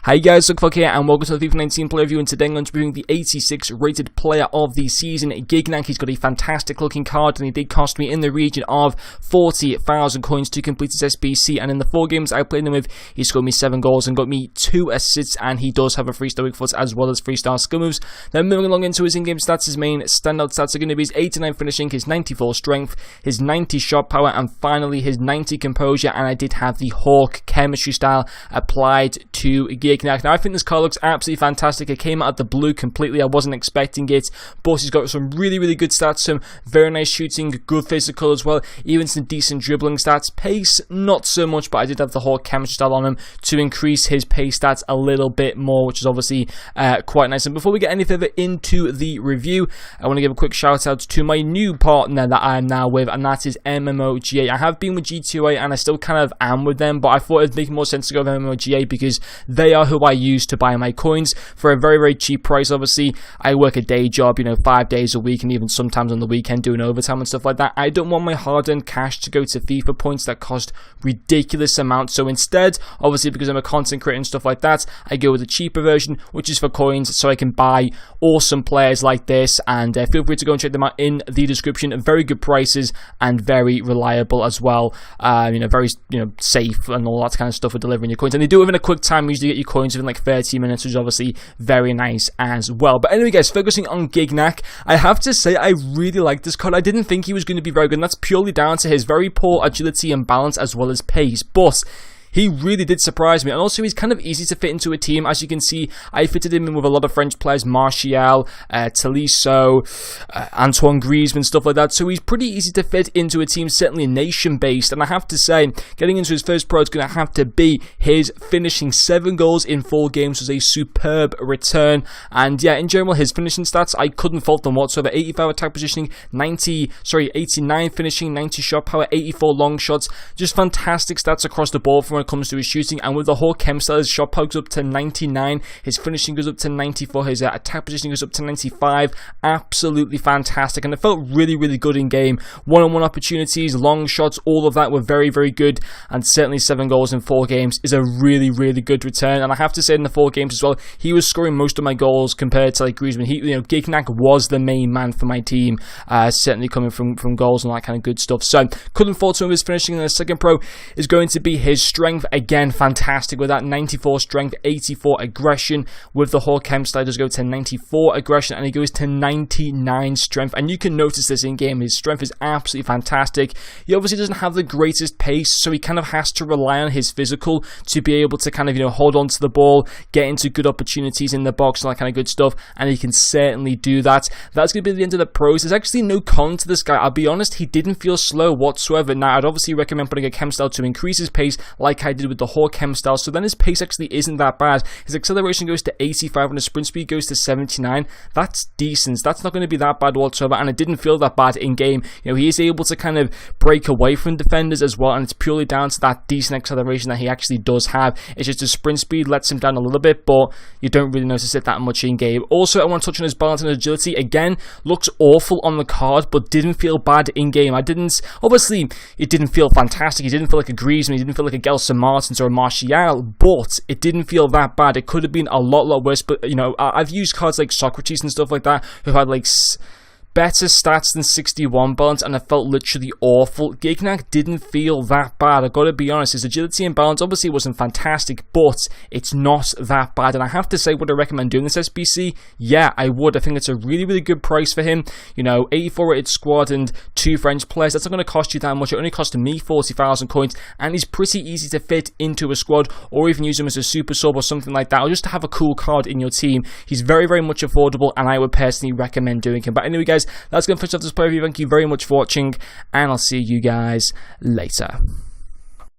Hi guys, Gignac here and welcome to the FIFA 19 player review, and today I'm going to be reviewing the 86 rated player of the season, Gignac. He's got a fantastic looking card and he did cost me in the region of 40,000 coins to complete his SBC, and in the 4 games I played him with, he scored me 7 goals and got me 2 assists, and he does have a 3-star weak foot as well as 3-star skill moves. Then moving along into his in-game stats, his main standout stats are going to be his 89 finishing, his 94 strength, his 90 shot power, and finally his 90 composure, and I did have the Hawk chemistry style applied to Gignac. Now I think this card looks absolutely fantastic. It came out of the blue completely. I wasn't expecting it, but he's got some really good stats, some very nice shooting, good physical as well, even some decent dribbling stats. Pace, not so much, but I did have the Hawk chemistry style on him to increase his pace stats a little bit more, which is obviously quite nice. And before we get any further into the review, I want to give a quick shout out to my new partner that I am now with, and that is MMOGA. I have been with G2A and I still kind of am with them, but I thought it'd make more sense to go with MMOGA because they are who I use to buy my coins for a very cheap price. Obviously, I work a day job, 5 days a week, and even sometimes on the weekend doing overtime and stuff like that. I don't want my hard-earned cash to go to FIFA points that cost ridiculous amounts. So instead, obviously because I'm a content creator and stuff like that, I go with a cheaper version, which is for coins, so I can buy awesome players like this. And feel free to go and check them out in the description. Very good prices and very reliable as well. Very safe and all that kind of stuff for delivering your coins. And they do it within a quick time. Usually get your coins within like 30 minutes, which is obviously very nice as well. But anyway guys, focusing on Gignac, I have to say I really like this card. I didn't think he was going to be very good, and that's purely down to his very poor agility and balance as well as pace, but he really did surprise me, and also he's kind of easy to fit into a team. As you can see, I fitted him in with a lot of French players, Martial, Tolisso, Antoine Griezmann, stuff like that, so he's pretty easy to fit into a team, certainly nation-based. And I have to say, getting into his first pro, it's going to have to be his finishing. 7 goals in 4 games was a superb return, and yeah, in general, his finishing stats, I couldn't fault them whatsoever. 85 attack positioning, 89 finishing, 90 shot power, 84 long shots, just fantastic stats across the board from when it comes to his shooting. And with the whole chem style, his shot power goes up to 99, his finishing goes up to 94, his attack positioning goes up to 95. Absolutely fantastic, and it felt really good in game. One-on-one opportunities, long shots, all of that were very good, and certainly 7 goals in 4 games is a really good return. And I have to say, in the 4 games as well, he was scoring most of my goals compared to like Griezmann. Gignac was the main man for my team, certainly coming from goals and all that kind of good stuff. So couldn't fault him with his finishing. And the second pro is going to be his strength. Again, fantastic with that 94 strength, 84 aggression. With the Hawk chem style, does go to 94 aggression and he goes to 99 strength. And you can notice this in game. His strength is absolutely fantastic. He obviously doesn't have the greatest pace, so he kind of has to rely on his physical to be able to kind of hold on to the ball, get into good opportunities in the box and that kind of good stuff, and he can certainly do that. That's going to be the end of the pros. There's actually no con to this guy. I'll be honest, he didn't feel slow whatsoever. Now, I'd obviously recommend putting a chem style to increase his pace like I did with the Hawk chem style, so then his pace actually isn't that bad. His acceleration goes to 85 and his sprint speed goes to 79. That's decent. That's not going to be that bad whatsoever, and it didn't feel that bad in game. He is able to kind of break away from defenders as well, and it's purely down to that decent acceleration that he actually does have. It's just his sprint speed lets him down a little bit, but you don't really notice it that much in game. Also, I want to touch on his balance and agility. Again, looks awful on the card, but didn't feel bad in game. Obviously, it didn't feel fantastic. He didn't feel like a Griezmann, he didn't feel like a Gelson Martins or a Martial, but it didn't feel that bad. It could have been a lot worse, but I've used cards like Socrates and stuff like that who had like better stats than 61 balance, and it felt literally awful. Gignac didn't feel that bad. I gotta be honest, his agility and balance obviously wasn't fantastic, but it's not that bad. And I have to say, would I recommend doing this SBC? Yeah, I would. I think it's a really good price for him. 84 rated squad and 2 French players. That's not going to cost you that much. It only cost me 40,000 coins, and he's pretty easy to fit into a squad, or even use him as a super sub or something like that, or just to have a cool card in your team. He's very much affordable, and I would personally recommend doing him. But anyway guys, that's going to finish off this player review. Thank you very much for watching, and I'll see you guys later.